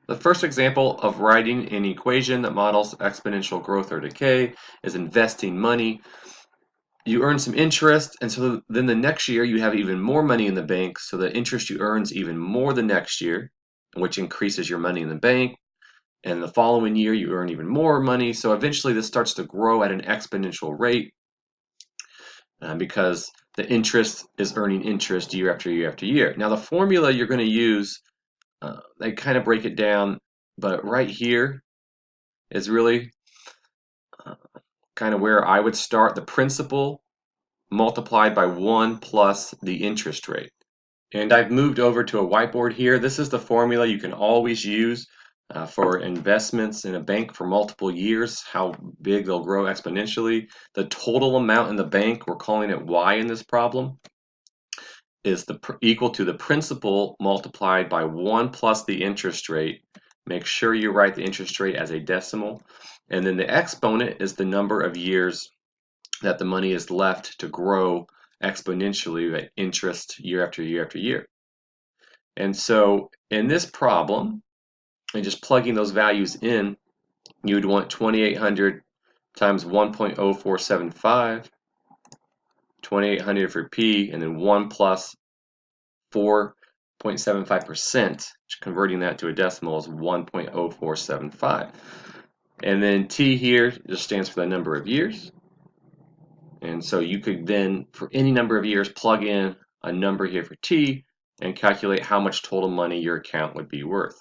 The first example of writing an equation that models exponential growth or decay is investing money. You earn some interest, and so then the next year you have even more money in the bank, so the interest you earn is even more the next year, which increases your money in the bank. And the following year you earn even more money, so eventually this starts to grow at an exponential rate because the interest is earning interest year after year after year. Now the formula you're going to use, they kind of break it down, but right here is really uh, kind of where I would start. The principal multiplied by 1 plus the interest rate. And I've moved over to a whiteboard here. This is the formula you can always use for investments in a bank for multiple years, how big they'll grow exponentially. The total amount in the bank, we're calling it Y in this problem, is equal to the principal multiplied by 1 plus the interest rate. Make sure you write the interest rate as a decimal. And then the exponent is the number of years that the money is left to grow exponentially with interest year after year after year. And so in this problem, and just plugging those values in, you would want 2,800 times 1.0475, 2,800 for P, and then 1 plus 4.75%, converting that to a decimal is 1.0475. And then T here just stands for the number of years. And so you could then, for any number of years, plug in a number here for T and calculate how much total money your account would be worth.